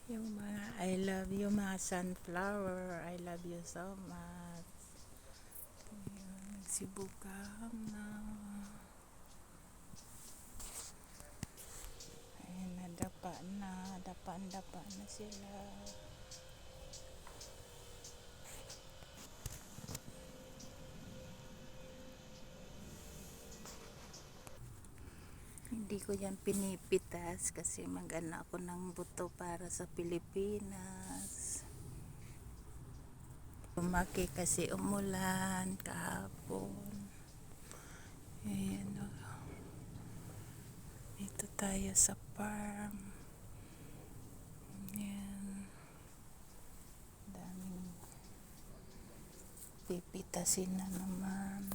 Yung mga I love you, mga sunflower, I love you so much. Ayun, nagsibukam na. Ayun, dapa na sila. Hindi ko yan pinipitas kasi mag-ana ako ng buto para sa Pilipinas. Lumaki kasi umulan kahapon. Ayan o. Dito tayo sa farm. Ayan. Daming pipitasin na naman.